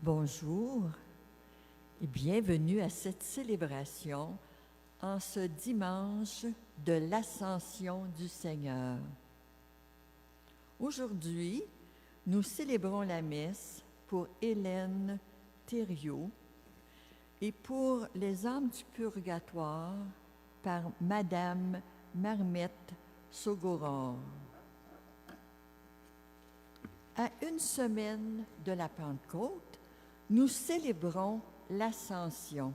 Bonjour et bienvenue à cette célébration en ce dimanche de l'Ascension du Seigneur. Aujourd'hui, nous célébrons la messe pour Hélène Thériault et pour les âmes du purgatoire par Madame Marmette Sogoror. À une semaine de la Pentecôte, nous célébrons l'Ascension,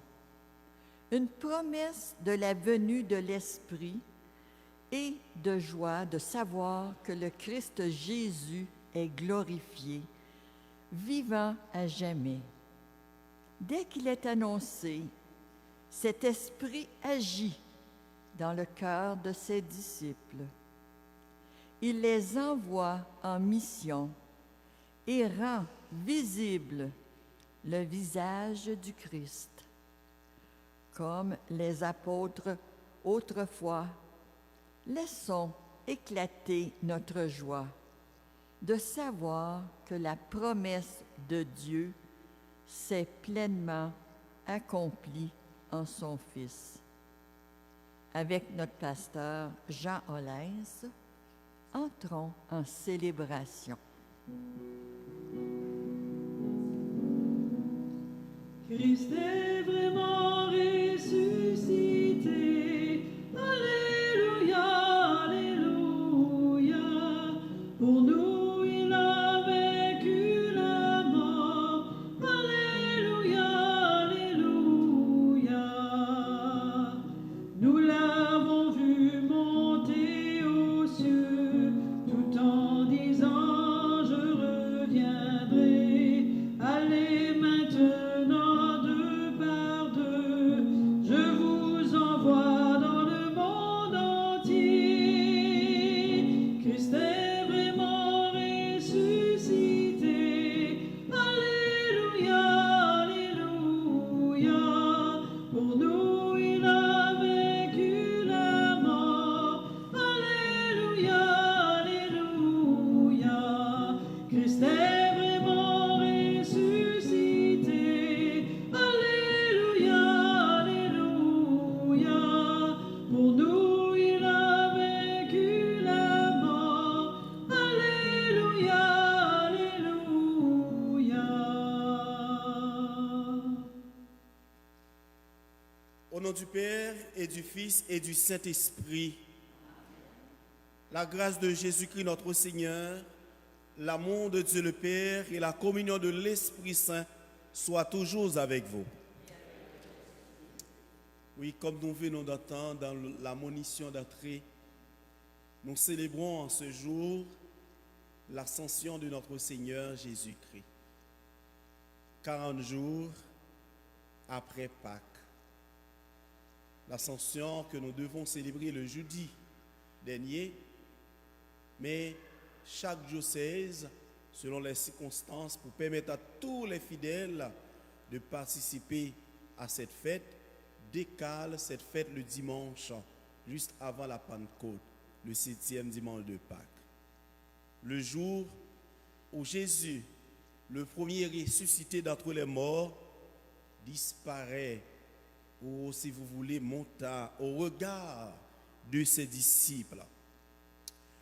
une promesse de la venue de l'Esprit et de joie de savoir que le Christ Jésus est glorifié, vivant à jamais. Dès qu'il est annoncé, cet Esprit agit dans le cœur de ses disciples. Il les envoie en mission et rend visible le visage du Christ. Comme les apôtres autrefois, laissons éclater notre joie de savoir que la promesse de Dieu s'est pleinement accomplie en son Fils. Avec notre pasteur Jean Holès, entrons en célébration. Christ est vraiment ressuscité. Alléluia, Alléluia. Pour nous, il a vaincu la mort. Alléluia, Alléluia. Nous l'avons vu monter aux cieux, tout en disant, je reviendrai. Allez maintenant. Au nom du Père et du Fils et du Saint-Esprit, la grâce de Jésus-Christ notre Seigneur, l'amour de Dieu le Père et la communion de l'Esprit Saint soient toujours avec vous. Oui, comme nous venons d'entendre dans la monition d'entrée, nous célébrons en ce jour l'ascension de notre Seigneur Jésus-Christ. 40 jours après Pâques. L'ascension que nous devons célébrer le jeudi dernier, mais chaque diocèse, selon les circonstances, pour permettre à tous les fidèles de participer à cette fête, décale cette fête le dimanche, juste avant la Pentecôte, le 7e dimanche de Pâques. Le jour où Jésus, le premier ressuscité d'entre les morts, disparaît, ou si vous voulez, monta au regard de ses disciples.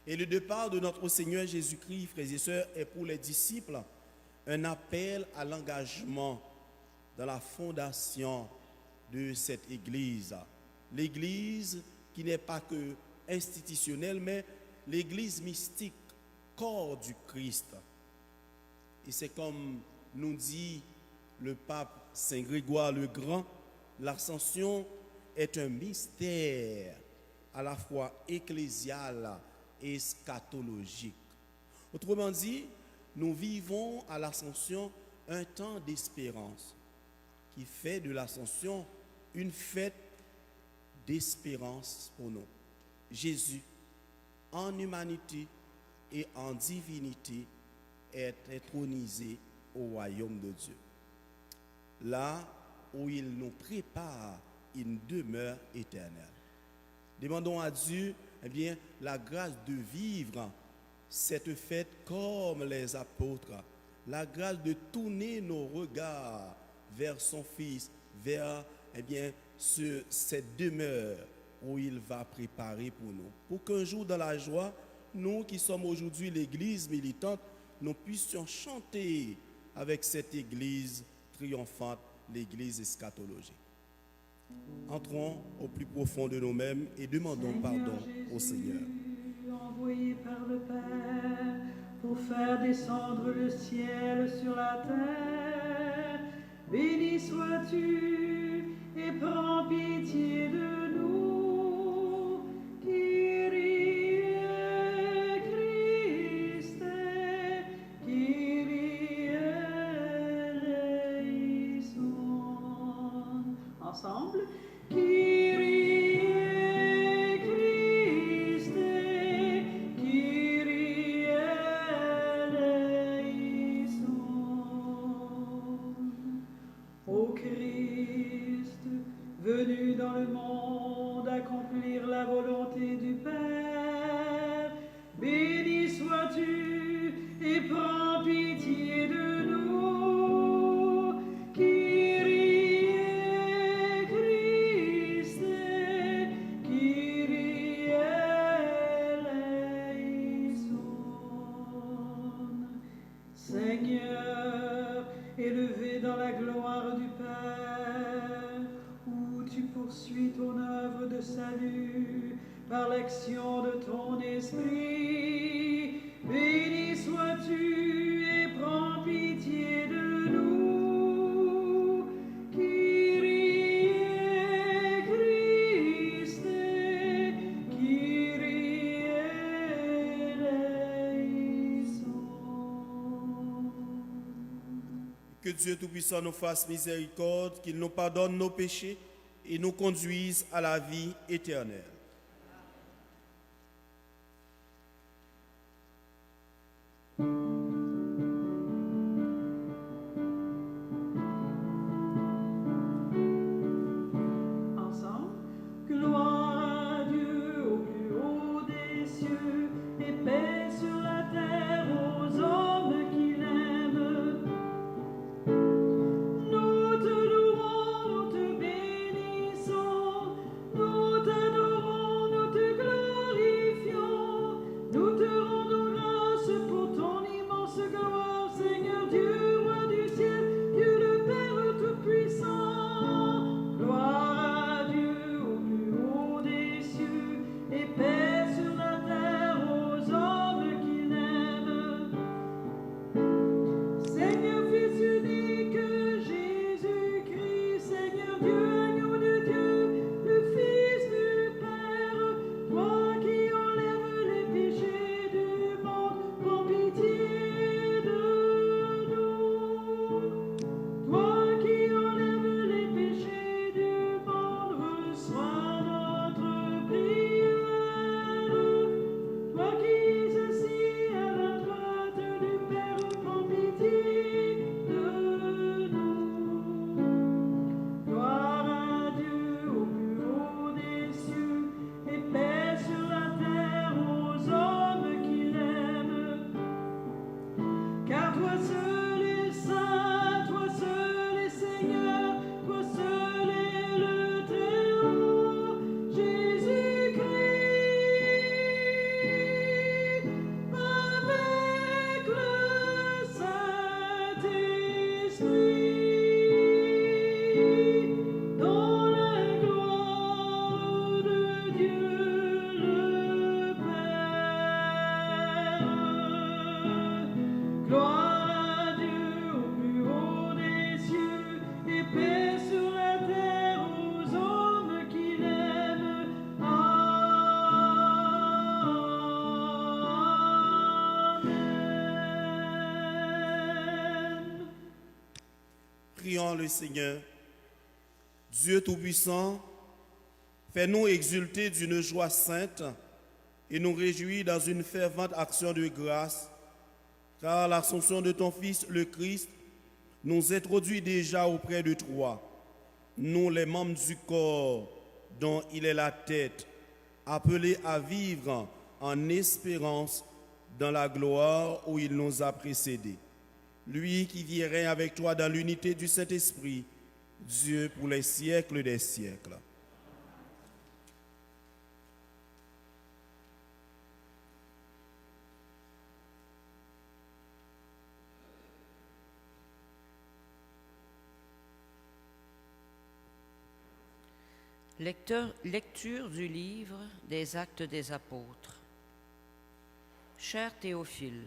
Et le départ de notre Seigneur Jésus-Christ, frères et sœurs, est pour les disciples un appel à l'engagement dans la fondation de cette Église. L'Église qui n'est pas que institutionnelle, mais l'Église mystique, corps du Christ. Et c'est comme nous dit le pape Saint Grégoire le Grand, l'ascension est un mystère à la fois ecclésial et eschatologique. Autrement dit, nous vivons à l'ascension un temps d'espérance qui fait de l'ascension une fête d'espérance pour nous. Jésus, en humanité et en divinité, est intronisé au royaume de Dieu. Là où il nous prépare une demeure éternelle. Demandons à Dieu la grâce de vivre cette fête comme les apôtres, la grâce de tourner nos regards vers son Fils, vers cette demeure où il va préparer pour nous. Pour qu'un jour dans la joie, nous qui sommes aujourd'hui l'Église militante, nous puissions chanter avec cette Église triomphante, l'Église eschatologique. Entrons au plus profond de nous-mêmes et demandons pardon au Seigneur. Envoyé par le Père pour faire descendre le ciel sur la terre, béni sois-tu et prends pitié de nous. Kyrie Christe, Kyrie eleison. Ensemble, Kyrie Christe, Kyrie eleison. Ô Christ, venu dans le monde accomplir la volonté du Père, béni sois-tu et prends pitié de nous. Kyrie Christe, Kyrie eleison. Seigneur, élevé dans la gloire du Père, où tu poursuis ton œuvre de salut par l'action de ton esprit, béni sois-tu et prends pitié de nous. Kyrie Christe, Kyrie eleison. Que Dieu Tout-Puissant nous fasse miséricorde, qu'il nous pardonne nos péchés et nous conduise à la vie éternelle. Ensemble, gloire à Dieu au plus haut des cieux et paix sur la terre aux hommes qu'il aime. Nous te louons, nous te bénissons, nous t'adorons, nous te glorifions, nous te rendons grâce pour ton immense gloire, Seigneur Dieu, roi du ciel, Dieu le Père Tout-Puissant. Gloire à Dieu au plus haut des cieux et paix sur la terre aux hommes qu'il aime. Seigneur Fils unique, Jésus-Christ, Seigneur Dieu, agneau de Dieu, le Fils du Père, toi qui enlèves les péchés du monde, prends pitié de nous. Toi qui enlèves les péchés du monde, reçois notre prière. Toi qui es assis à la droite du Père, prends pitié de nous. Gloire à Dieu au plus haut des cieux et paix sur la terre aux hommes qu'il aime. Car toi seul est saint, toi seul est Seigneur, toi seul est le Très-Haut, Jésus-Christ, avec le Saint-Esprit, dans la gloire de Dieu le Père. Gloire à Dieu au plus haut des cieux et paix sur la terre aux hommes qu'il aime. Amen. Prions le Seigneur. Dieu Tout-Puissant, fais-nous exulter d'une joie sainte et nous réjouir dans une fervente action de grâce, car l'assomption de ton Fils, le Christ, nous introduit déjà auprès de toi, nous les membres du corps dont il est la tête, appelés à vivre en espérance dans la gloire où il nous a précédés. lui qui vit et règne avec toi dans l'unité du Saint-Esprit, Dieu pour les siècles des siècles. Lecture du livre des Actes des Apôtres. Cher Théophile,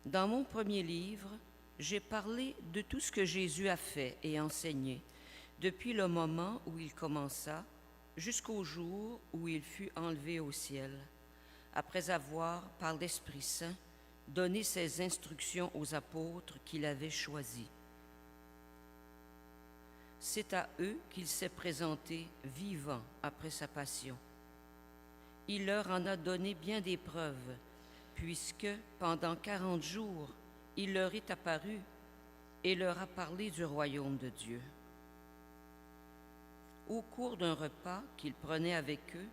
dans mon premier livre, j'ai parlé de tout ce que Jésus a fait et enseigné depuis le moment où il commença jusqu'au jour où il fut enlevé au ciel, après avoir, par l'Esprit Saint, donné ses instructions aux apôtres qu'il avait choisis. C'est à eux qu'il s'est présenté vivant après sa passion. Il leur en a donné bien des preuves, puisque pendant 40 jours, il leur est apparu et leur a parlé du royaume de Dieu. Au cours d'un repas qu'il prenait avec eux,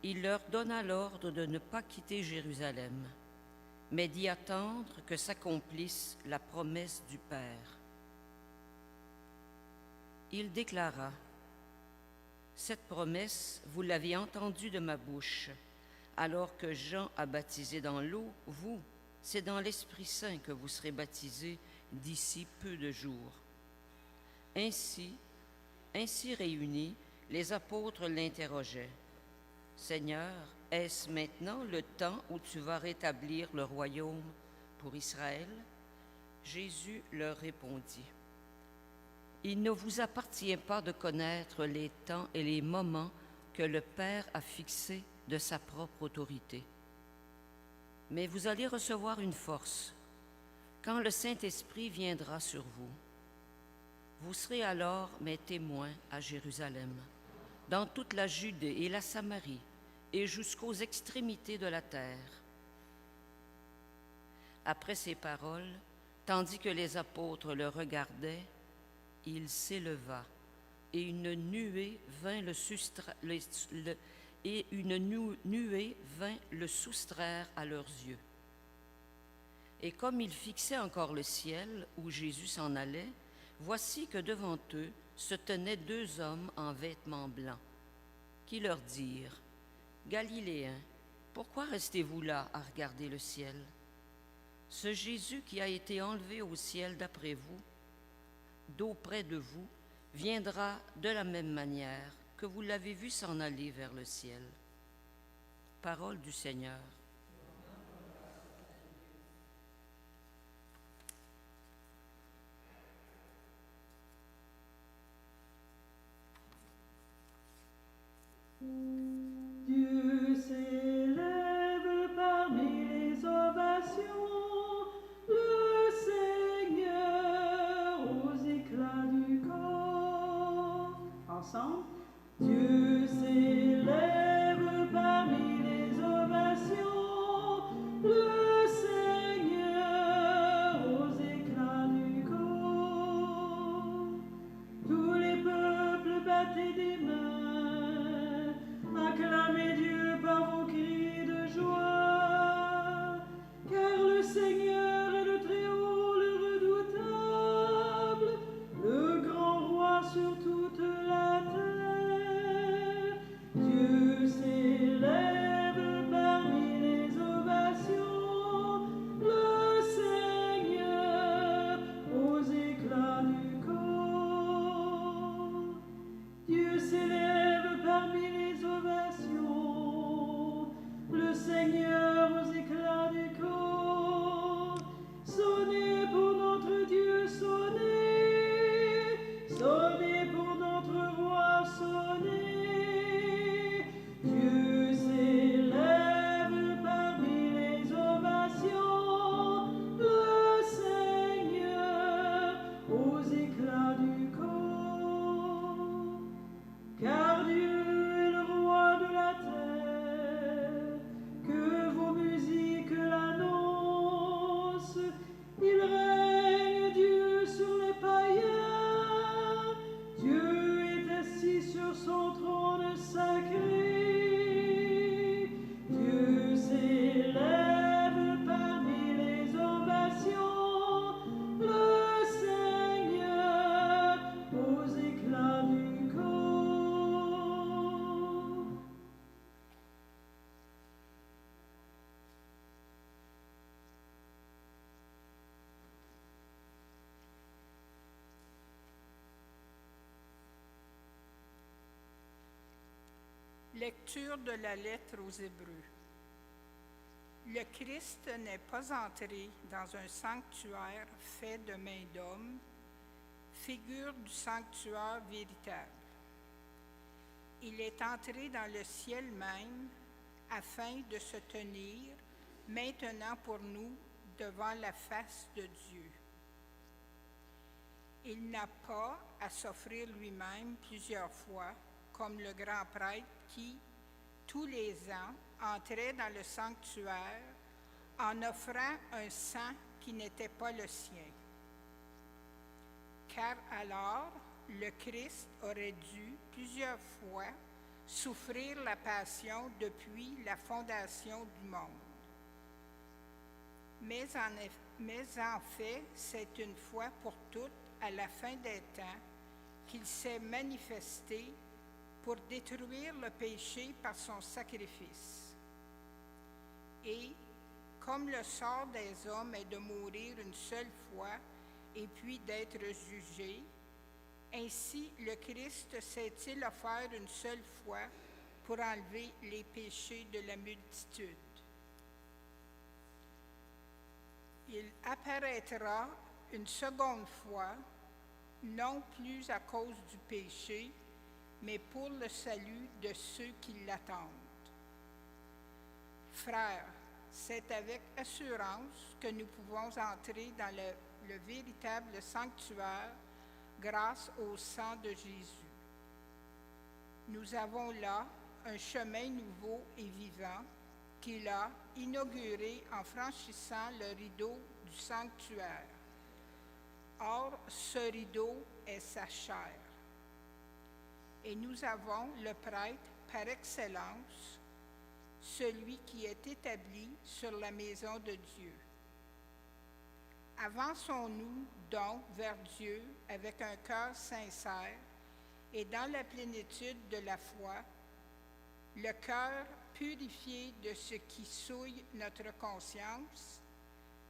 il leur donna l'ordre de ne pas quitter Jérusalem, mais d'y attendre que s'accomplisse la promesse du Père. Il déclara, « Cette promesse, vous l'avez entendue de ma bouche. Alors que Jean a baptisé dans l'eau, vous, c'est dans l'Esprit Saint que vous serez baptisés d'ici peu de jours. » Ainsi réunis, les apôtres l'interrogeaient. « Seigneur, est-ce maintenant le temps où tu vas rétablir le royaume pour Israël? » Jésus leur répondit, « Il ne vous appartient pas de connaître les temps et les moments que le Père a fixés de sa propre autorité. Mais vous allez recevoir une force quand le Saint-Esprit viendra sur vous. Vous serez alors mes témoins à Jérusalem, dans toute la Judée et la Samarie, et jusqu'aux extrémités de la terre. » Après ces paroles, tandis que les apôtres le regardaient, il s'éleva, et une nuée vint le soustraire à leurs yeux. Et comme ils fixaient encore le ciel où Jésus s'en allait, voici que devant eux se tenaient 2 hommes en vêtements blancs, qui leur dirent, « Galiléens, pourquoi restez-vous là à regarder le ciel? Ce Jésus qui a été enlevé au ciel d'après vous, d'auprès de vous, viendra de la même manière que vous l'avez vu s'en aller vers le ciel. » Parole du Seigneur. Dieu s'élève parmi les ovations, le Seigneur aux éclats du corps. Ensemble, Dieu s'élève parmi les ovations. Lecture de la lettre aux Hébreux. Le Christ n'est pas entré dans un sanctuaire fait de main d'homme, figure du sanctuaire véritable. Il est entré dans le ciel même afin de se tenir maintenant pour nous devant la face de Dieu. Il n'a pas à s'offrir lui-même plusieurs fois, comme le grand prêtre qui, tous les ans, entrait dans le sanctuaire en offrant un sang qui n'était pas le sien. Car alors, le Christ aurait dû plusieurs fois souffrir la passion depuis la fondation du monde. Mais en fait, c'est une fois pour toutes, à la fin des temps, qu'il s'est manifesté pour détruire le péché par son sacrifice. Et, comme le sort des hommes est de mourir une seule fois et puis d'être jugé, ainsi le Christ s'est-il offert une seule fois pour enlever les péchés de la multitude. Il apparaîtra une seconde fois, non plus à cause du péché, mais pour le salut de ceux qui l'attendent. Frères, c'est avec assurance que nous pouvons entrer dans le véritable sanctuaire grâce au sang de Jésus. Nous avons là un chemin nouveau et vivant qu'il a inauguré en franchissant le rideau du sanctuaire. Or, ce rideau est sa chair. Et nous avons le prêtre par excellence, celui qui est établi sur la maison de Dieu. Avançons-nous donc vers Dieu avec un cœur sincère et dans la plénitude de la foi, le cœur purifié de ce qui souille notre conscience,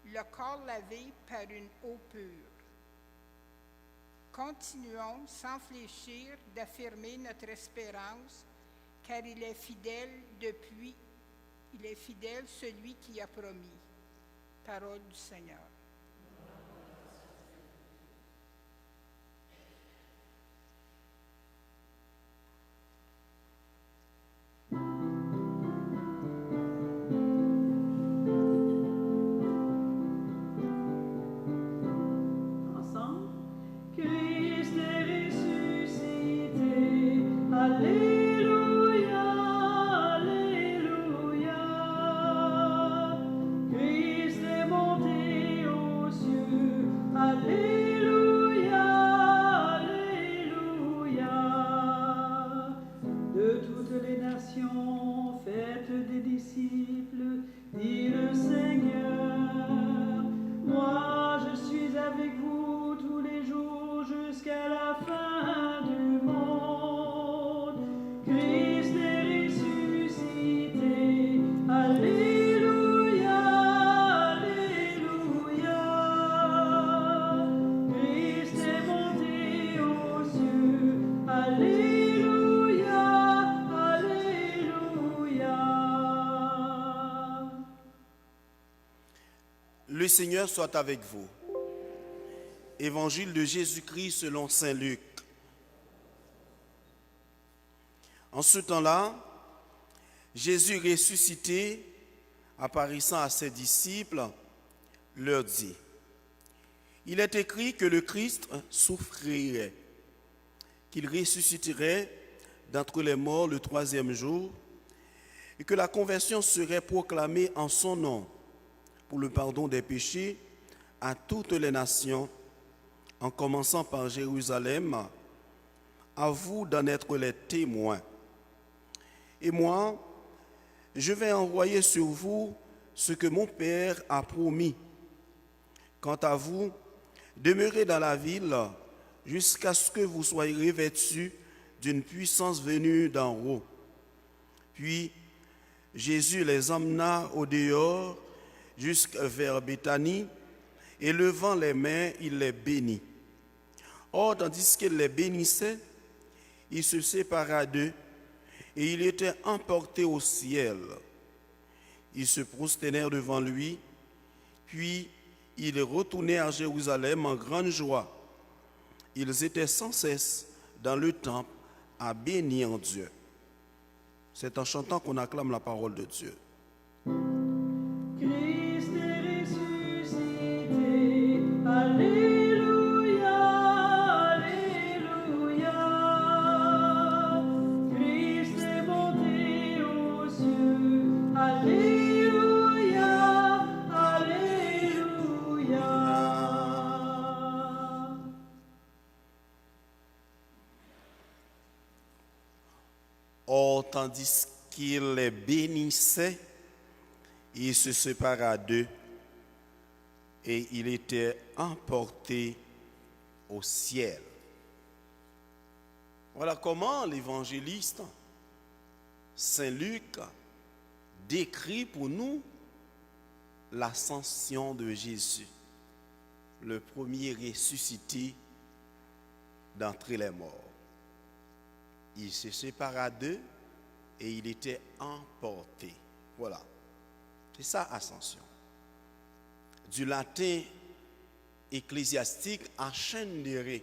le corps lavé par une eau pure. Continuons sans fléchir d'affirmer notre espérance, car il est fidèle celui qui a promis. Parole du Seigneur. Le Seigneur soit avec vous. Évangile de Jésus-Christ selon saint Luc. En ce temps-là, Jésus ressuscité, apparaissant à ses disciples, leur dit: Il est écrit que le Christ souffrirait, qu'il ressusciterait d'entre les morts le troisième jour, et que la conversion serait proclamée en son nom pour le pardon des péchés à toutes les nations, en commençant par Jérusalem. À vous d'en être les témoins. Et moi, je vais envoyer sur vous ce que mon Père a promis. Quant à vous, demeurez dans la ville jusqu'à ce que vous soyez revêtus d'une puissance venue d'en haut. Puis, Jésus les emmena au dehors jusqu'à vers Béthanie, et levant les mains, il les bénit. Or, tandis qu'il les bénissait, il se sépara d'eux et il était emporté au ciel. Ils se prosternèrent devant lui, puis ils retournaient à Jérusalem en grande joie. Ils étaient sans cesse dans le temple à bénir Dieu. C'est en chantant qu'on acclame la parole de Dieu. Christ est ressuscité, Alléluia, Alléluia. Christ est monté aux cieux, Alléluia, Alléluia. Or, tandis qu'il les bénissait, il se sépara d'eux et il était emporté au ciel. Voilà comment l'évangéliste Saint Luc décrit pour nous l'ascension de Jésus, le premier ressuscité d'entre les morts. Il se sépara d'eux et il était emporté. Voilà. C'est ça, ascension. Du latin ecclésiastique, ascendere.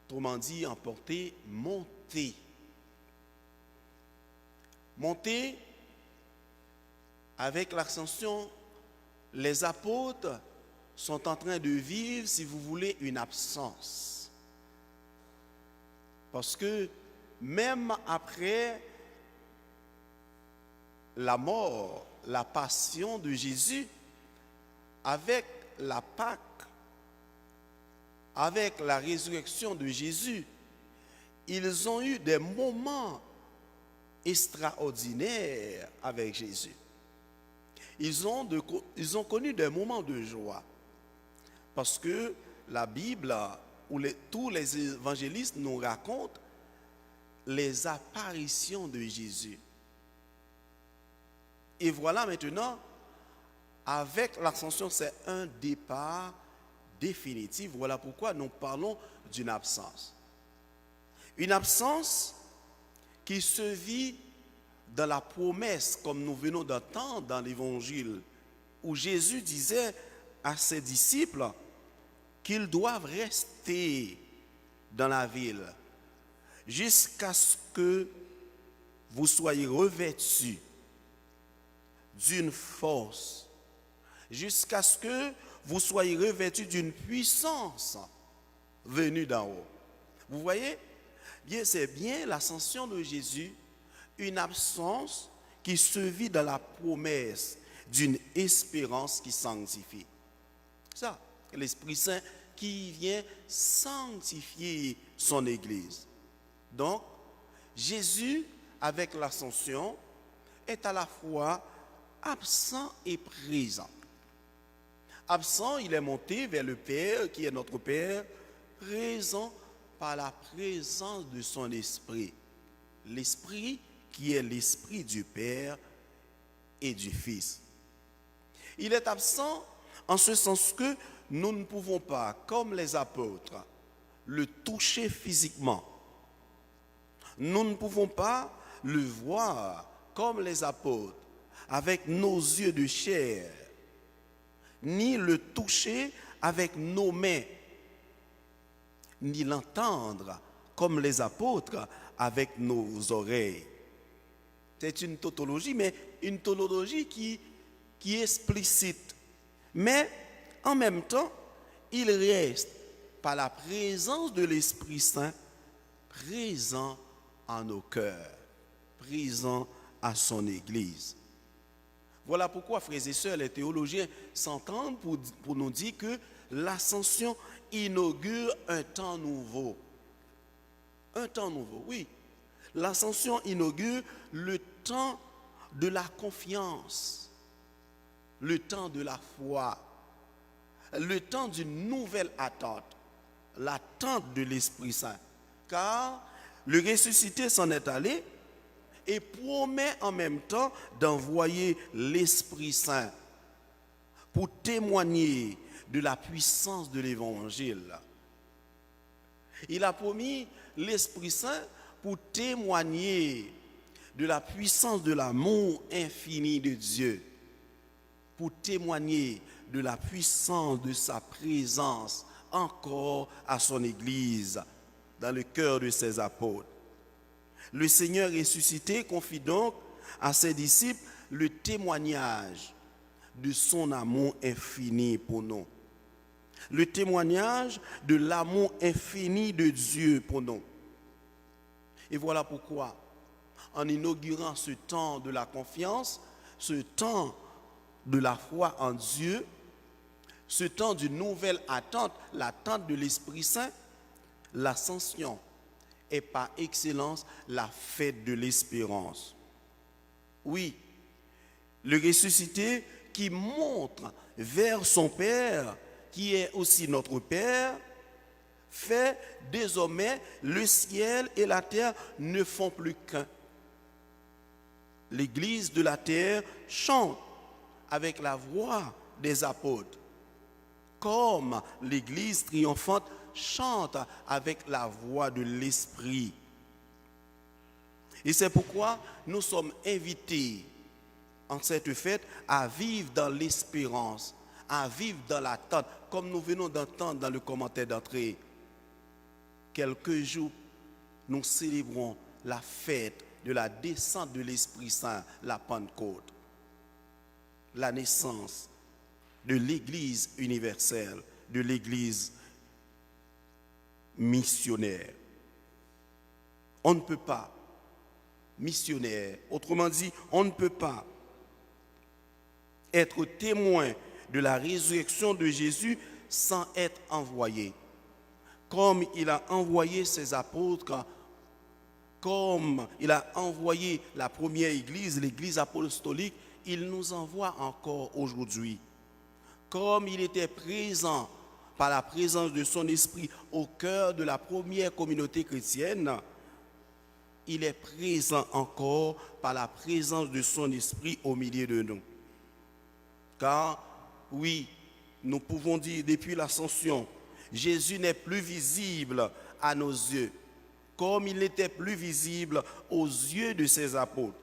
Autrement dit, emporter, monter. Monter, avec l'ascension, les apôtres sont en train de vivre, si vous voulez, une absence. Parce que même après la mort, la passion de Jésus, avec la Pâque, avec la résurrection de Jésus, ils ont eu des moments extraordinaires avec Jésus. Ils ont connu des moments de joie. Parce que la Bible, tous les évangélistes nous racontent les apparitions de Jésus. Et voilà maintenant, avec l'ascension, c'est un départ définitif. Voilà pourquoi nous parlons d'une absence. Une absence qui se vit dans la promesse, comme nous venons d'entendre dans l'Évangile, où Jésus disait à ses disciples qu'ils doivent rester dans la ville jusqu'à ce que vous soyez revêtus d'une force, jusqu'à ce que vous soyez revêtus d'une puissance venue d'en haut. Vous voyez, bien, c'est bien l'ascension de Jésus, une absence qui se vit dans la promesse d'une espérance qui sanctifie. Ça, l'Esprit Saint qui vient sanctifier son Église. Donc, Jésus, avec l'ascension, est à la fois absent et présent. Absent, il est monté vers le Père, qui est notre Père, présent par la présence de son Esprit. L'Esprit qui est l'Esprit du Père et du Fils. Il est absent en ce sens que nous ne pouvons pas, comme les apôtres, le toucher physiquement. Nous ne pouvons pas le voir comme les apôtres, avec nos yeux de chair, ni le toucher avec nos mains, ni l'entendre comme les apôtres avec nos oreilles. C'est une tautologie, mais une tautologie qui est explicite. Mais en même temps, il reste par la présence de l'Esprit Saint présent en nos cœurs, présent à son Église. Voilà pourquoi, frères et sœurs, les théologiens s'entendent pour nous dire que l'ascension inaugure un temps nouveau. Un temps nouveau, oui. L'ascension inaugure le temps de la confiance, le temps de la foi, le temps d'une nouvelle attente, l'attente de l'Esprit Saint. Car le ressuscité s'en est allé et promet en même temps d'envoyer l'Esprit Saint pour témoigner de la puissance de l'Évangile. Il a promis l'Esprit Saint pour témoigner de la puissance de l'amour infini de Dieu, pour témoigner de la puissance de sa présence encore à son Église, dans le cœur de ses apôtres. Le Seigneur ressuscité confie donc à ses disciples le témoignage de son amour infini pour nous. Le témoignage de l'amour infini de Dieu pour nous. Et voilà pourquoi, en inaugurant ce temps de la confiance, ce temps de la foi en Dieu, ce temps d'une nouvelle attente, l'attente de l'Esprit Saint, l'Ascension est par excellence la fête de l'espérance. Oui, le ressuscité qui montre vers son Père, qui est aussi notre Père, fait désormais le ciel et la terre ne font plus qu'un. L'Église de la terre chante avec la voix des apôtres, comme l'Église triomphante chante avec la voix de l'Esprit. Et c'est pourquoi nous sommes invités en cette fête à vivre dans l'espérance, à vivre dans l'attente, comme nous venons d'entendre dans le commentaire d'entrée. Quelques jours, nous célébrons la fête de la descente de l'Esprit Saint, la Pentecôte, la naissance de l'Église universelle, de l'Église missionnaire. On ne peut pas, missionnaire, autrement dit, on ne peut pas être témoin de la résurrection de Jésus sans être envoyé. Comme il a envoyé ses apôtres, comme il a envoyé la première église, l'église apostolique, il nous envoie encore aujourd'hui. Comme il était présent par la présence de son esprit au cœur de la première communauté chrétienne, il est présent encore par la présence de son esprit au milieu de nous. Car, oui, nous pouvons dire depuis l'ascension, Jésus n'est plus visible à nos yeux, comme il n'était plus visible aux yeux de ses apôtres.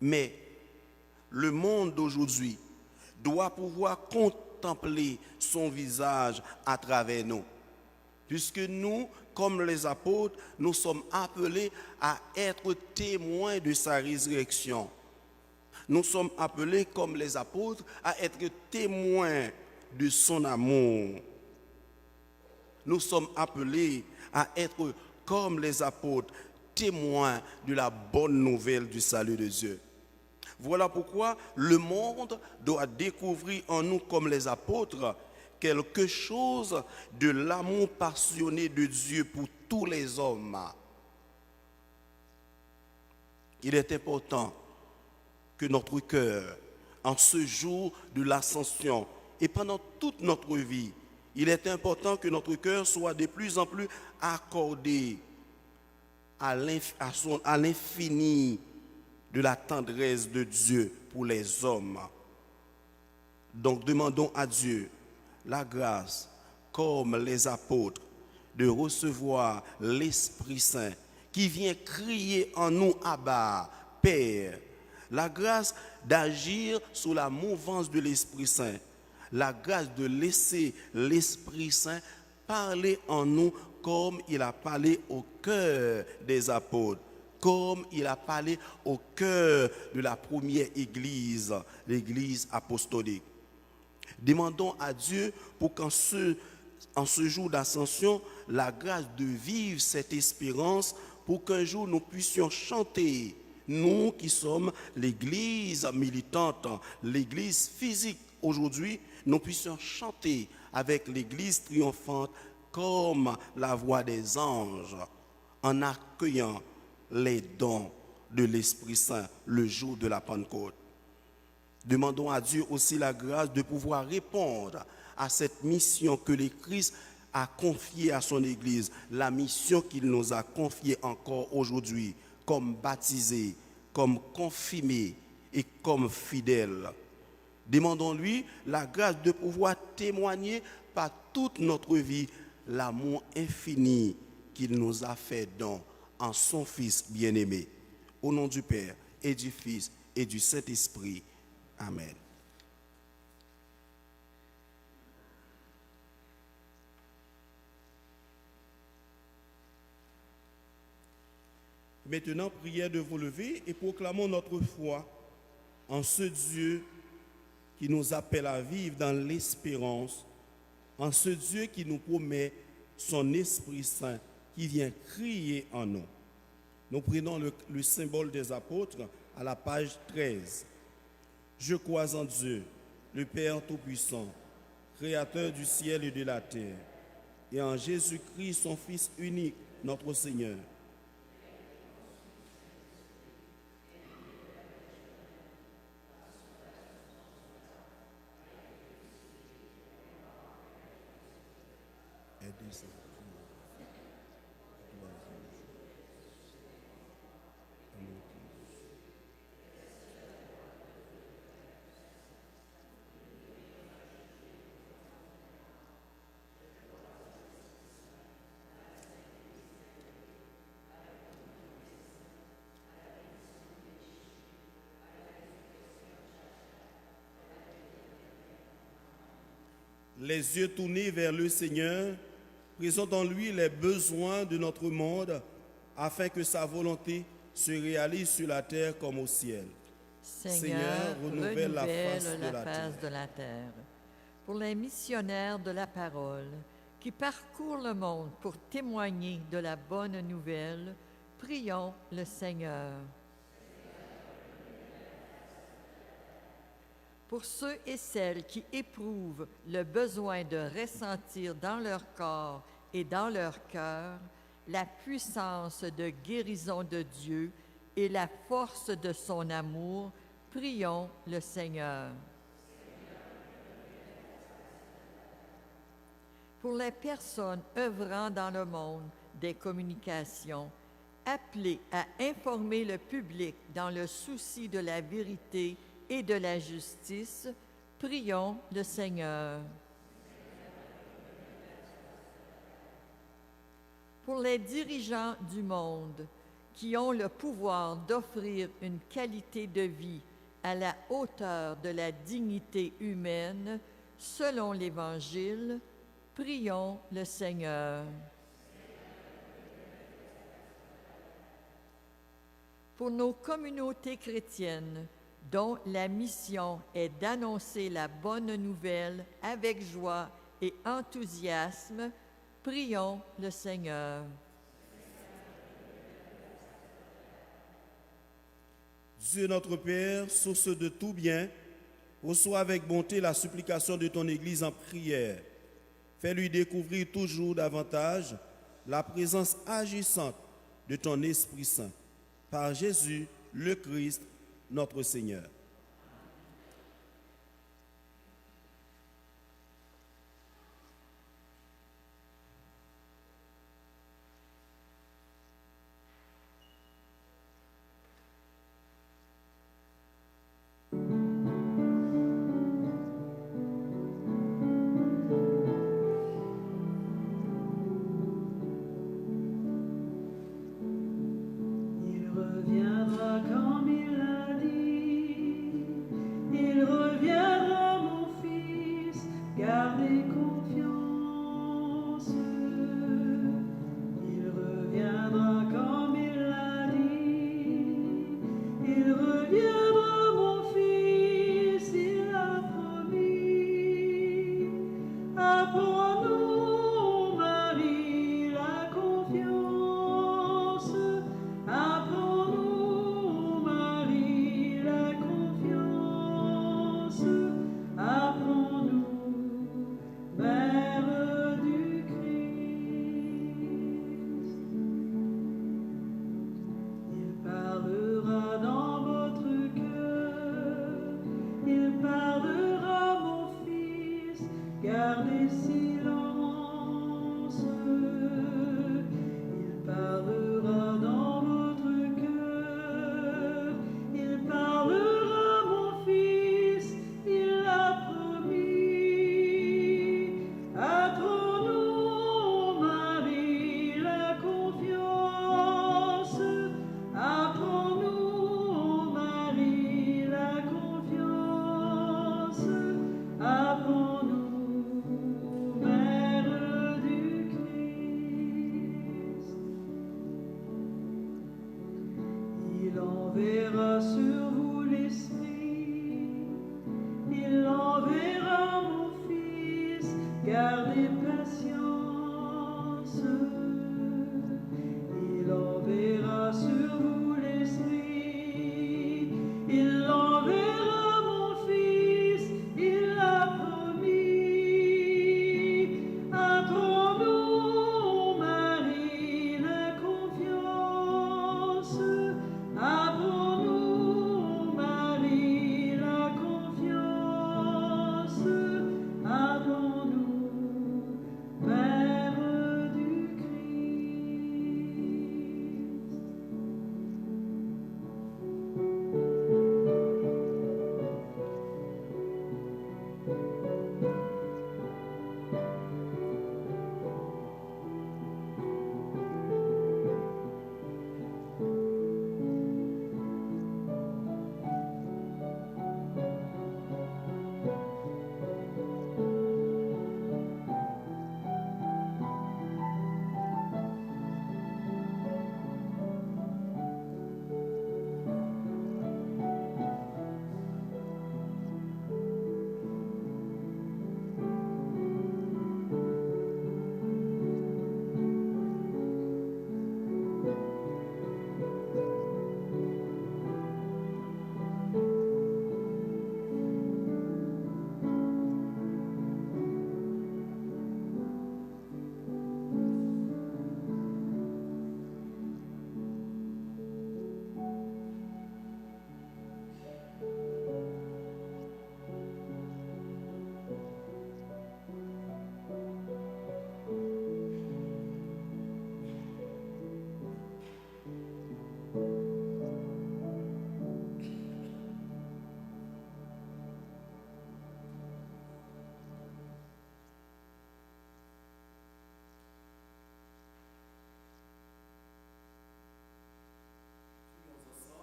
Mais le monde d'aujourd'hui doit pouvoir contempler son visage à travers nous. Puisque nous, comme les apôtres, nous sommes appelés à être témoins de sa résurrection. Nous sommes appelés, comme les apôtres, à être témoins de son amour. Nous sommes appelés à être, comme les apôtres, témoins de la bonne nouvelle du salut de Dieu. Voilà pourquoi le monde doit découvrir en nous, comme les apôtres, quelque chose de l'amour passionné de Dieu pour tous les hommes. Il est important que notre cœur, en ce jour de l'ascension et pendant toute notre vie, il est important que notre cœur soit de plus en plus accordé à l'infini de la tendresse de Dieu pour les hommes. Donc demandons à Dieu la grâce, comme les apôtres, de recevoir l'Esprit Saint qui vient crier en nous, Abba, Père. La grâce d'agir sous la mouvance de l'Esprit Saint. La grâce de laisser l'Esprit Saint parler en nous comme il a parlé au cœur des apôtres, comme il a parlé au cœur de la première église, l'église apostolique. Demandons à Dieu pour qu'en ce jour d'ascension, la grâce de vivre cette espérance, pour qu'un jour nous puissions chanter, nous qui sommes l'église militante, l'église physique aujourd'hui, nous puissions chanter avec l'église triomphante comme la voix des anges, en accueillant les dons de l'Esprit Saint le jour de la Pentecôte. Demandons à Dieu aussi la grâce de pouvoir répondre à cette mission que le Christ a confiée à son Église, la mission qu'il nous a confiée encore aujourd'hui, comme baptisés, comme confirmés et comme fidèles. Demandons-lui la grâce de pouvoir témoigner par toute notre vie l'amour infini qu'il nous a fait don en son Fils bien-aimé. Au nom du Père et du Fils et du Saint-Esprit. Amen. Maintenant, prière de vous lever et proclamons notre foi en ce Dieu qui nous appelle à vivre dans l'espérance, en ce Dieu qui nous promet son Esprit Saint qui vient crier en nous. Nous prenons le symbole des apôtres à la page 13. Je crois en Dieu, le Père Tout-Puissant, Créateur du ciel et de la terre, et en Jésus-Christ, son Fils unique, notre Seigneur. Les yeux tournés vers le Seigneur, présentons-lui les besoins de notre monde afin que sa volonté se réalise sur la terre comme au ciel. Seigneur, renouvelle la face de la terre. Pour les missionnaires de la parole qui parcourent le monde pour témoigner de la bonne nouvelle, prions le Seigneur. Pour ceux et celles qui éprouvent le besoin de ressentir dans leur corps et dans leur cœur la puissance de guérison de Dieu et la force de son amour, prions le Seigneur. Pour les personnes œuvrant dans le monde des communications, appelées à informer le public dans le souci de la vérité et de la justice, prions le Seigneur. Pour les dirigeants du monde qui ont le pouvoir d'offrir une qualité de vie à la hauteur de la dignité humaine selon l'Évangile, prions le Seigneur. Pour nos communautés chrétiennes, dont la mission est d'annoncer la bonne nouvelle avec joie et enthousiasme, prions le Seigneur. Dieu notre Père, source de tout bien, reçois avec bonté la supplication de ton Église en prière. Fais-lui découvrir toujours davantage la présence agissante de ton Esprit Saint. Par Jésus, le Christ, notre Seigneur. Il reviendra comme il l'a dit. Il reviendra, mon fils, gardez confiance. Il reviendra comme il l'a dit. Il reviendra, mon fils, il a promis. Apprends-nous, Marie, la confiance. Apprends-nous, Marie, la confiance. Apprends-nous, Mère du Christ. Il parlera dans votre cœur. Il parlera, mon fils, gardez silence. Il parlera dans votre cœur. Il parlera, mon fils, il l'a promis. Apprends-nous, Marie, la confiance.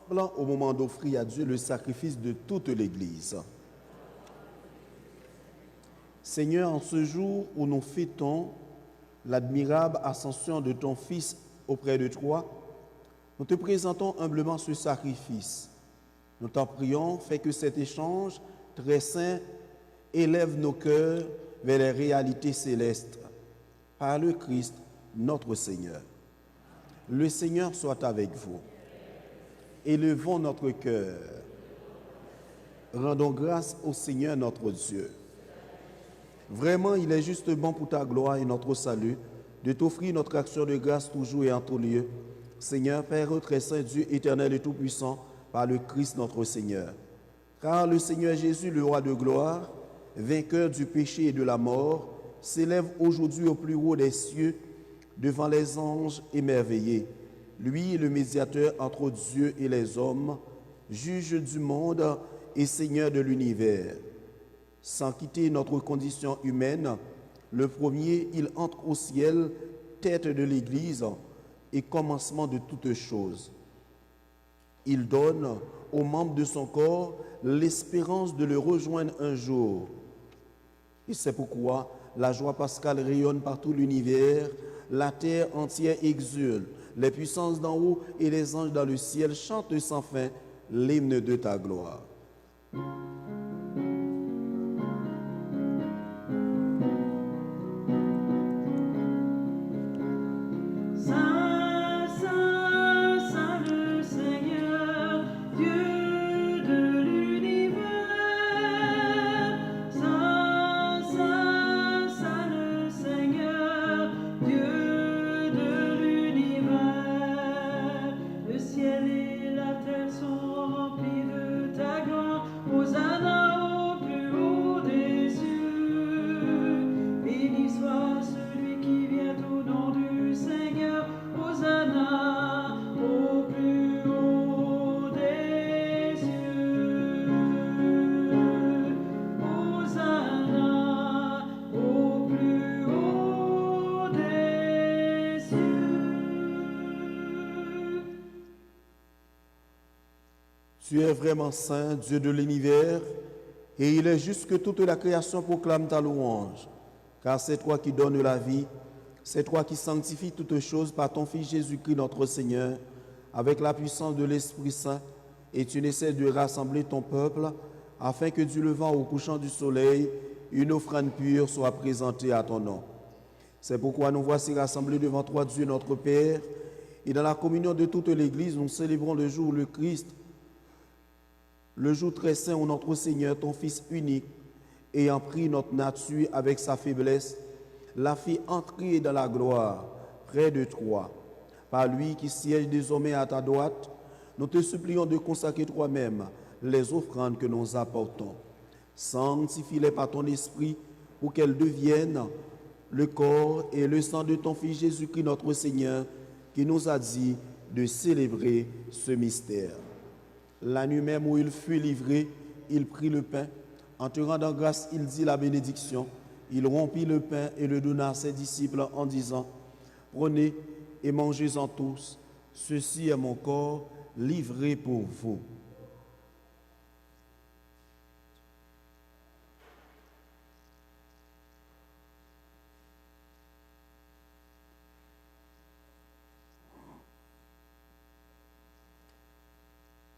au moment d'offrir à Dieu le sacrifice de toute l'Église. Seigneur, en ce jour où nous fêtons l'admirable ascension de ton Fils auprès de toi, nous te présentons humblement ce sacrifice. Nous t'en prions, fais que cet échange très saint élève nos cœurs vers les réalités célestes. Par le Christ, notre Seigneur. Le Seigneur soit avec vous. Élevons notre cœur. Rendons grâce au Seigneur notre Dieu. Vraiment, il est juste bon pour ta gloire et notre salut de t'offrir notre action de grâce toujours et en tout lieu. Seigneur, Père très saint, Dieu éternel et tout-puissant, par le Christ notre Seigneur. Car le Seigneur Jésus, le roi de gloire, vainqueur du péché et de la mort, s'élève aujourd'hui au plus haut des cieux devant les anges émerveillés. Lui, le médiateur entre Dieu et les hommes, juge du monde et Seigneur de l'univers. Sans quitter notre condition humaine, le premier, il entre au ciel, tête de l'Église et commencement de toutes choses. Il donne aux membres de son corps l'espérance de le rejoindre un jour. Et c'est pourquoi la joie pascale rayonne par tout l'univers, la terre entière exulte, les puissances d'en haut et les anges dans le ciel chantent sans fin l'hymne de ta gloire. Saint, Saint, Saint le Seigneur, Dieu de l'univers. Saint, Saint, Saint le Seigneur, Dieu de l'univers. Le ciel et la terre sont remplis de ta gloire. Hosanna au plus haut des cieux. Béni soit celui qui vient au nom du Seigneur. Hosanna au plus haut des cieux. Hosanna au plus haut des cieux. Tu es vraiment saint, Dieu de l'univers, et il est juste que toute la création proclame ta louange, car c'est toi qui donnes la vie, c'est toi qui sanctifies toutes choses par ton Fils Jésus-Christ notre Seigneur, avec la puissance de l'Esprit Saint, et tu n'essaies de rassembler ton peuple, afin que du levant au couchant du soleil, une offrande pure soit présentée à ton nom. C'est pourquoi nous voici rassemblés devant toi, Dieu notre Père, et dans la communion de toute l'Église, nous célébrons le jour où le Christ, le jour très saint où notre Seigneur, ton Fils unique, ayant pris notre nature avec sa faiblesse, l'a fait entrer dans la gloire près de toi. Par lui qui siège désormais à ta droite, nous te supplions de consacrer toi-même les offrandes que nous apportons. Sanctifie-les par ton esprit pour qu'elles deviennent le corps et le sang de ton Fils Jésus-Christ notre Seigneur, qui nous a dit de célébrer ce mystère. La nuit même où il fut livré, il prit le pain. En te rendant grâce, il dit la bénédiction. Il rompit le pain et le donna à ses disciples en disant, « Prenez et mangez-en tous. Ceci est mon corps livré pour vous. »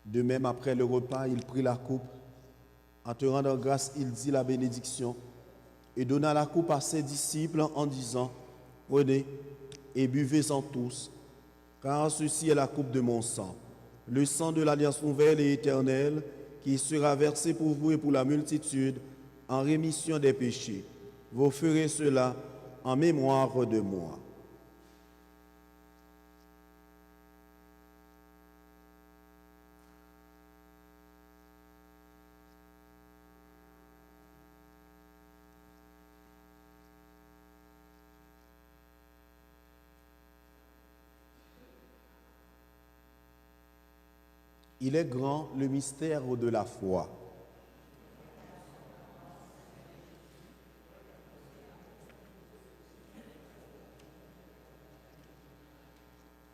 De même, après le repas, il prit la coupe. En te rendant grâce, il dit la bénédiction et donna la coupe à ses disciples en disant, « Prenez et buvez-en tous, car ceci est la coupe de mon sang, le sang de l'alliance nouvelle et éternelle, qui sera versé pour vous et pour la multitude en rémission des péchés. Vous ferez cela en mémoire de moi. » Il est grand le mystère de la foi.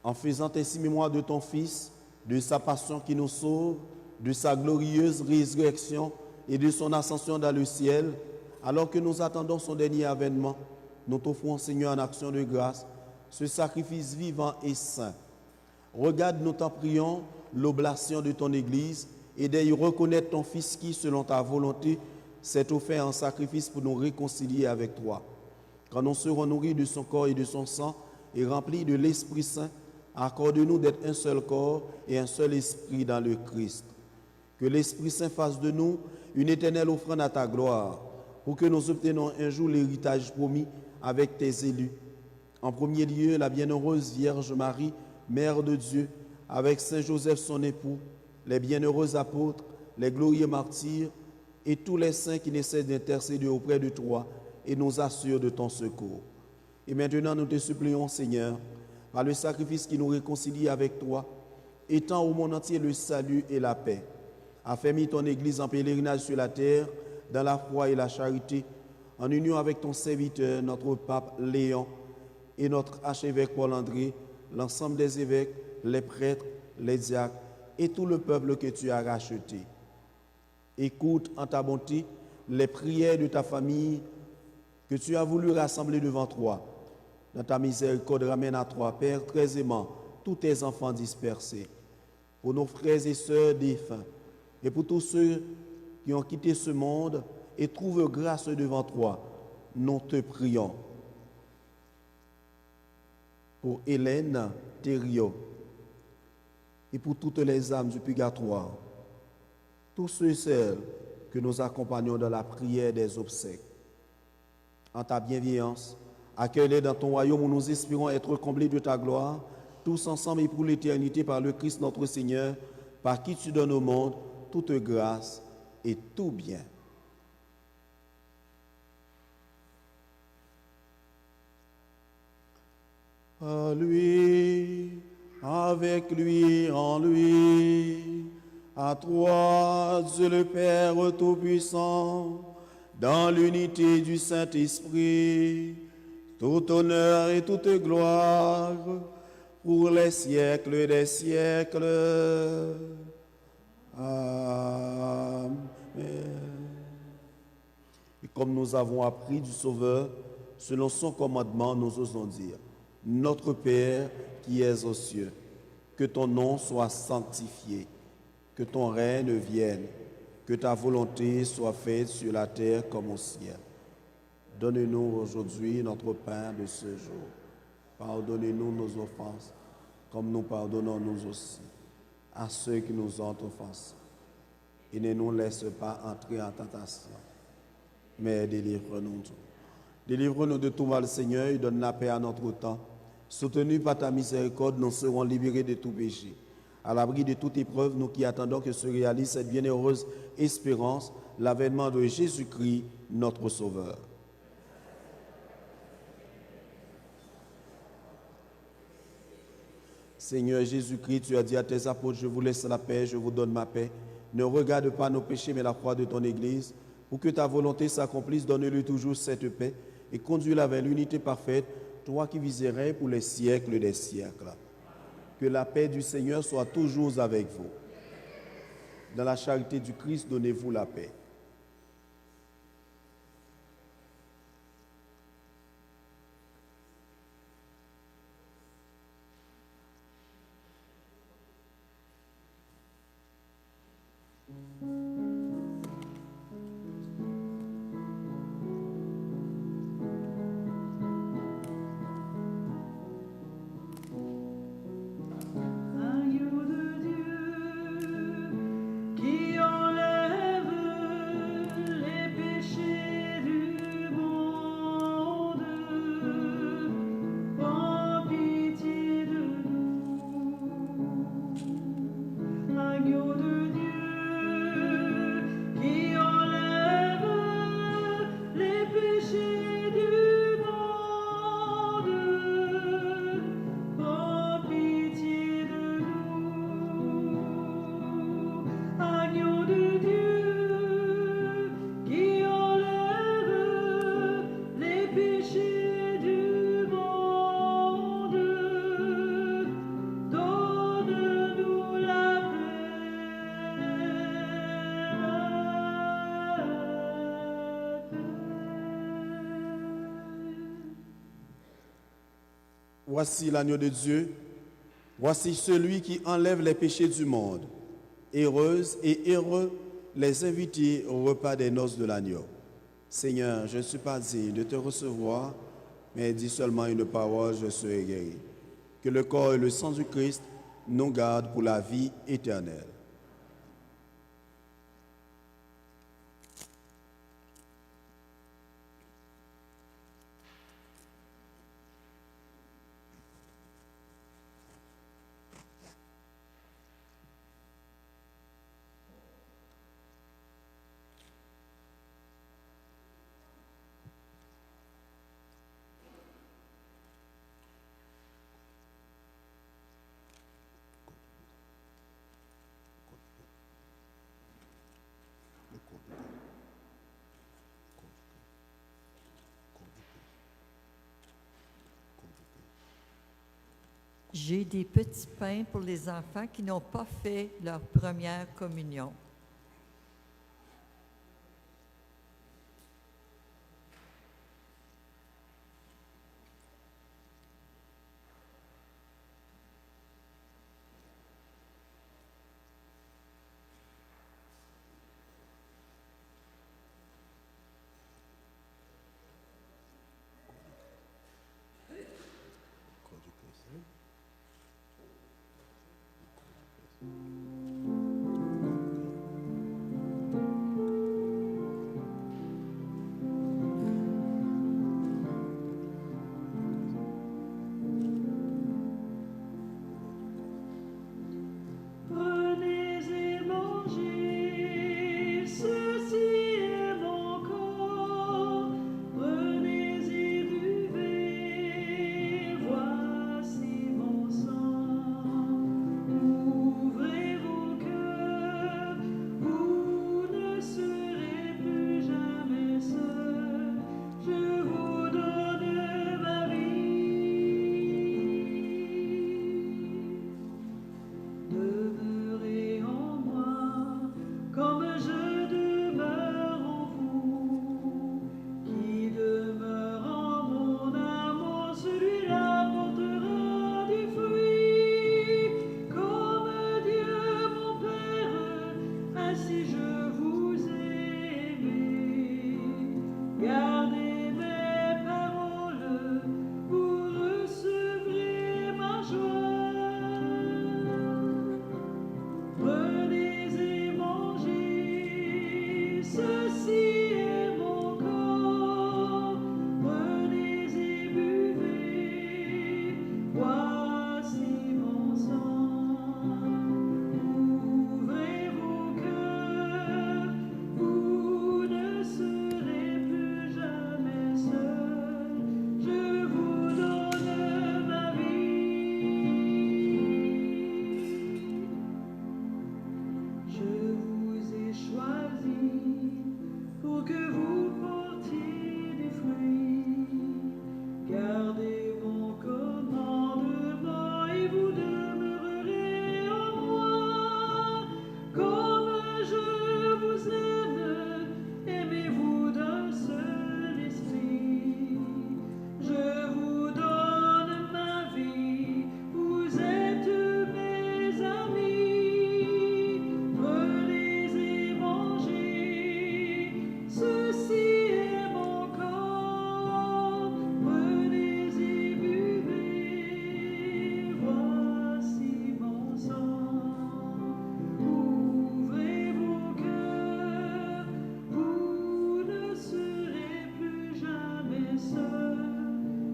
En faisant ainsi mémoire de ton Fils, de sa passion qui nous sauve, de sa glorieuse résurrection et de son ascension dans le ciel, alors que nous attendons son dernier avènement, nous t'offrons, Seigneur, en action de grâce, ce sacrifice vivant et saint. Regarde, nous t'en prions, l'oblation de ton Église et d'y reconnaître ton Fils qui, selon ta volonté, s'est offert en sacrifice pour nous réconcilier avec toi. Quand nous serons nourris de son corps et de son sang et remplis de l'Esprit Saint, accorde-nous d'être un seul corps et un seul esprit dans le Christ. Que l'Esprit Saint fasse de nous une éternelle offrande à ta gloire, pour que nous obtenions un jour l'héritage promis avec tes élus. En premier lieu, la bienheureuse Vierge Marie, Mère de Dieu, avec Saint Joseph son époux, les bienheureux apôtres, les glorieux martyrs et tous les saints qui ne cessent d'intercéder auprès de toi et nous assurent de ton secours. Et maintenant, nous te supplions, Seigneur, par le sacrifice qui nous réconcilie avec toi, étends au monde entier le salut et la paix. Affermis ton Église en pèlerinage sur la terre, dans la foi et la charité, en union avec ton serviteur, notre pape Léon, et notre archevêque Paul-André, l'ensemble des évêques, les prêtres, les diacres et tout le peuple que tu as racheté. Écoute en ta bonté les prières de ta famille que tu as voulu rassembler devant toi. Dans ta miséricorde, ramène à toi, Père très aimant, tous tes enfants dispersés. Pour nos frères et sœurs défunts, et pour tous ceux qui ont quitté ce monde et trouvent grâce devant toi, nous te prions. Pour Hélène Thériault et pour toutes les âmes du purgatoire, tous ceux et celles que nous accompagnons dans la prière des obsèques. En ta bienveillance, accueille-les dans ton royaume où nous espérons être comblés de ta gloire, tous ensemble et pour l'éternité par le Christ notre Seigneur, par qui tu donnes au monde toute grâce et tout bien. À lui, avec lui, en lui, à toi, Dieu le Père Tout-Puissant, dans l'unité du Saint-Esprit, tout honneur et toute gloire pour les siècles des siècles. Amen. Et comme nous avons appris du Sauveur, selon son commandement, nous osons dire: Notre Père qui es aux cieux, que ton nom soit sanctifié, que ton règne vienne, que ta volonté soit faite sur la terre comme au ciel. Donne-nous aujourd'hui notre pain de ce jour. Pardonnez-nous nos offenses, comme nous pardonnons nous aussi à ceux qui nous ont offensés. Et ne nous laisse pas entrer en tentation, mais délivre-nous. Délivre-nous de tout mal, Seigneur, et donne la paix à notre temps. Soutenus par ta miséricorde, nous serons libérés de tout péché. À l'abri de toute épreuve, nous qui attendons que se réalise cette bienheureuse espérance, l'avènement de Jésus-Christ, notre Sauveur. Seigneur Jésus-Christ, tu as dit à tes apôtres: je vous laisse la paix, je vous donne ma paix. Ne regarde pas nos péchés, mais la foi de ton Église. Pour que ta volonté s'accomplisse, donne-lui toujours cette paix et conduis-la vers l'unité parfaite, toi qui viserais pour les siècles des siècles. Que la paix du Seigneur soit toujours avec vous. Dans la charité du Christ, donnez-vous la paix. Agneau de Dieu qui enlève Voici l'agneau de Dieu. Voici celui qui enlève les péchés du monde. Heureuse et heureux les invités au repas des noces de l'agneau. Seigneur, je ne suis pas digne de te recevoir, mais dis seulement une parole, je serai guéri. Que le corps et le sang du Christ nous gardent pour la vie éternelle. J'ai des petits pains pour les enfants qui n'ont pas fait leur première communion. Prenez et mangez, ceci est mon corps. Prenez et buvez, voici mon sang. Ouvrez vos cœurs, vous ne serez plus jamais seuls. Je vous donne ma vie. Demeurez en moi, comme je demeure en vous. Qui demeure en mon amour, celui-là portera du fruit. Comme Dieu mon Père, ainsi je vous ai aimé. Gardez mes paroles, vous recevrez ma joie. Prenez et mangez, ceci est mon corps. Prenez et buvez, voici mon sang. Ouvrez vos cœurs, vous ne serez plus jamais seuls. Je vous donne ma vie. Je vous ai choisi pour que vous portiez des fruits. Gardez mon commandement et vous demeurerez en moi. Comme je vous aime, aimez-vous d'un seul esprit. Je vous donne ma vie, vous êtes mes amis. Prenez et mangez, ceci est mon corps. Prenez et buvez, voici mon sang. Ouvrez vos cœurs, vous ne serez plus jamais seuls.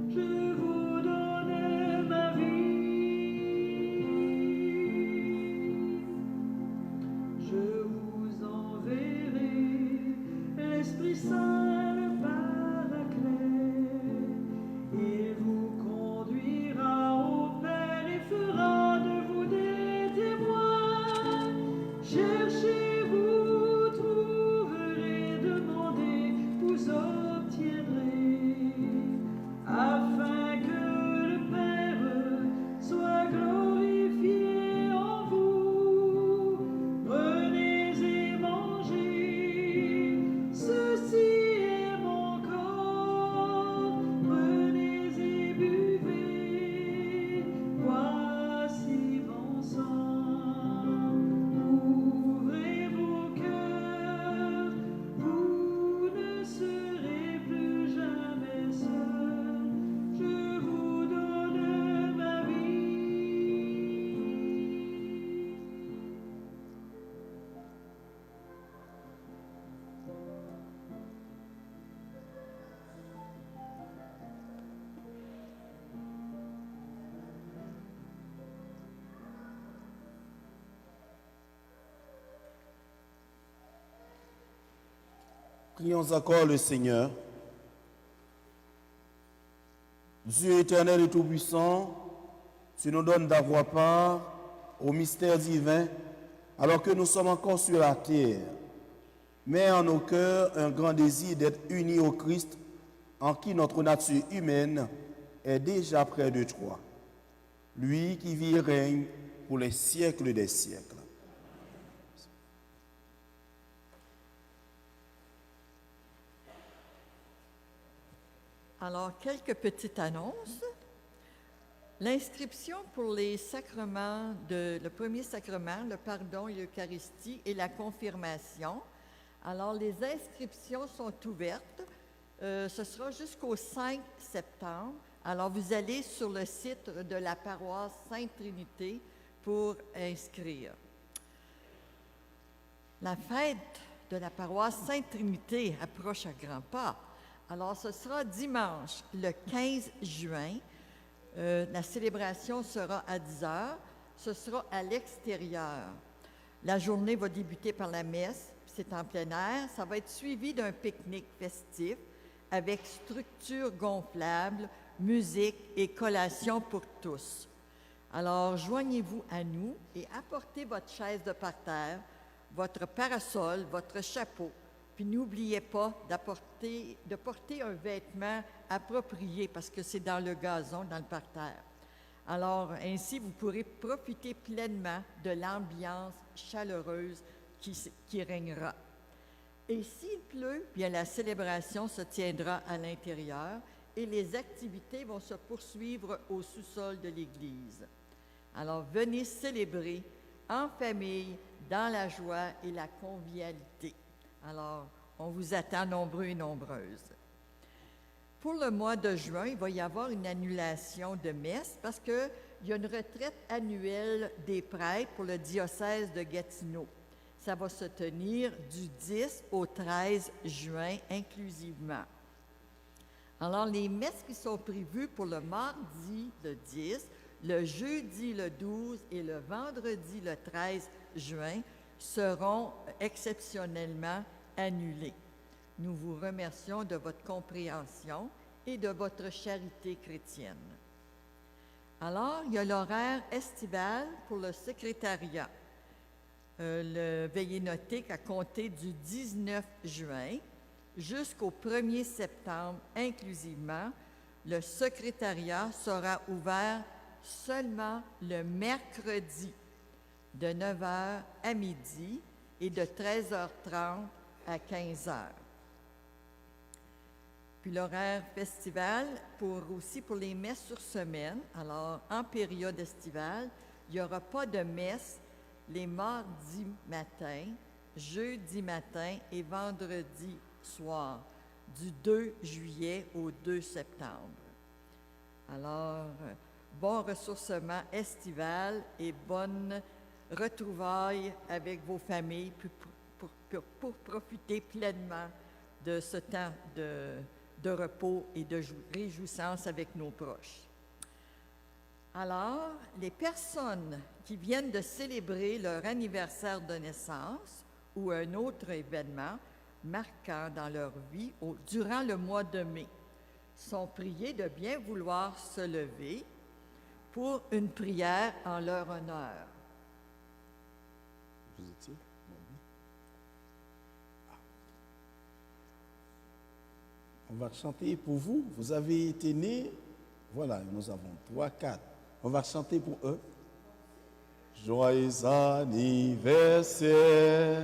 Je vous donne ma vie. Je vous enverrai l'Esprit Saint, le Paraclet. Il vous conduira au Père et fera de vous des témoins. Cherchez, vous trouverez, demandez, vous obtiendrez, afin que le Père soit glorifié en vous. Prenez et mangez, ceci Prions encore le Seigneur. Dieu éternel et tout-puissant, tu nous donnes d'avoir part au mystère divin alors que nous sommes encore sur la terre. Mets en nos cœurs un grand désir d'être unis au Christ en qui notre nature humaine est déjà près de toi. Lui qui vit et règne pour les siècles des siècles. Alors, quelques petites annonces. L'inscription pour les sacrements, le premier sacrement, le pardon, l'Eucharistie et la confirmation. Alors, les inscriptions sont ouvertes. Ce sera jusqu'au 5 septembre. Alors, vous allez sur le site de la paroisse Sainte-Trinité pour inscrire. La fête de la paroisse Sainte-Trinité approche à grands pas. Alors, ce sera dimanche, le 15 juin. La célébration sera à 10 heures. Ce sera à l'extérieur. La journée va débuter par la messe. C'est en plein air. Ça va être suivi d'un pique-nique festif avec structure gonflable, musique et collation pour tous. Alors, joignez-vous à nous et apportez votre chaise de parterre, votre parasol, votre chapeau. Puis n'oubliez pas de porter un vêtement approprié parce que c'est dans le gazon, dans le parterre. Alors, ainsi, vous pourrez profiter pleinement de l'ambiance chaleureuse qui régnera. Et s'il pleut, bien la célébration se tiendra à l'intérieur et les activités vont se poursuivre au sous-sol de l'église. Alors, venez célébrer en famille, dans la joie et la convivialité. Alors, on vous attend nombreux et nombreuses. Pour le mois de juin, il va y avoir une annulation de messe parce qu'il y a une retraite annuelle des prêtres pour le diocèse de Gatineau. Ça va se tenir du 10 au 13 juin inclusivement. Alors, les messes qui sont prévues pour le mardi le 10, le jeudi le 12 et le vendredi le 13 juin seront exceptionnellement annulées. Nous vous remercions de votre compréhension et de votre charité chrétienne. Alors, il y a l'horaire estival pour le secrétariat. Veuillez noter qu'à compter du 19 juin jusqu'au 1er septembre inclusivement, le secrétariat sera ouvert seulement le mercredi de 9h à midi et de 13h30 à 15h. Puis l'horaire festival aussi pour les messes sur semaine. Alors, en période estivale, il n'y aura pas de messe les mardis matin, jeudi matin et vendredi soir, du 2 juillet au 2 septembre. Alors, bon ressourcement estival et bonne retrouvailles avec vos familles pour profiter pleinement de ce temps de repos et de réjouissance avec nos proches. Alors, les personnes qui viennent de célébrer leur anniversaire de naissance ou un autre événement marquant dans leur vie durant le mois de mai sont priées de bien vouloir se lever pour une prière en leur honneur. Vous étiez? On va chanter pour vous. Vous avez été nés. Voilà, nous avons 3, 4. On va chanter pour eux. Joyeux anniversaire,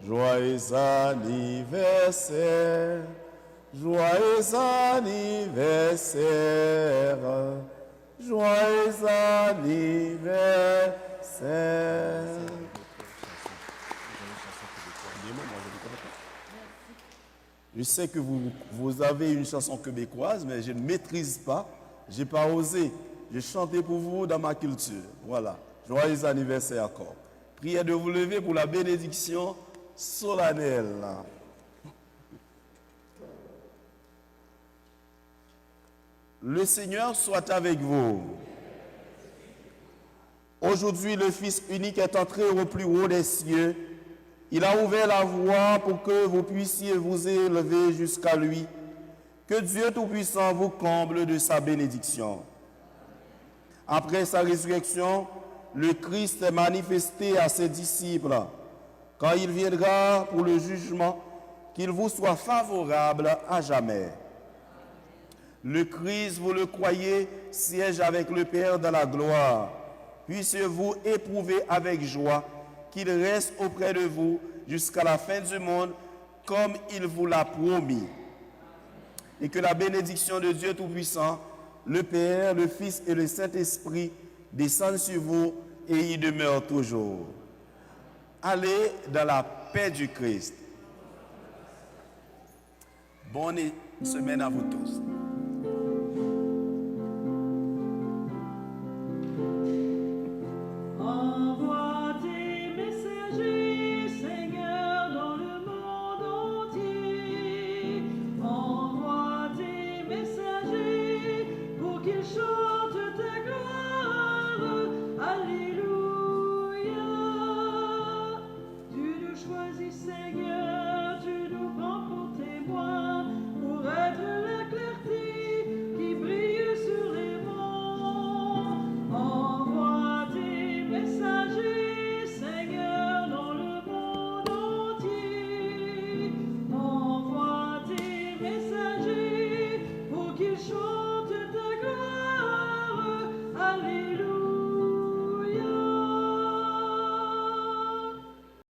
joyeux anniversaire, joyeux anniversaire, joyeux anniversaire. Je sais que vous avez une chanson québécoise, mais je ne maîtrise pas. Je n'ai pas osé. Je chantais pour vous dans ma culture. Voilà. Joyeux anniversaire encore. Priez de vous lever pour la bénédiction solennelle. Le Seigneur soit avec vous. Aujourd'hui, le Fils unique est entré au plus haut des cieux. Il a ouvert la voie pour que vous puissiez vous élever jusqu'à lui. Que Dieu Tout-Puissant vous comble de sa bénédiction. Après sa résurrection, le Christ est manifesté à ses disciples. Quand il viendra pour le jugement, qu'il vous soit favorable à jamais. Le Christ, vous le croyez, siège avec le Père dans la gloire. Puissiez-vous éprouver avec joie qu'il reste auprès de vous jusqu'à la fin du monde, comme il vous l'a promis. Et que la bénédiction de Dieu Tout-Puissant, le Père, le Fils et le Saint-Esprit descendent sur vous et y demeurent toujours. Allez dans la paix du Christ. Bonne semaine à vous tous.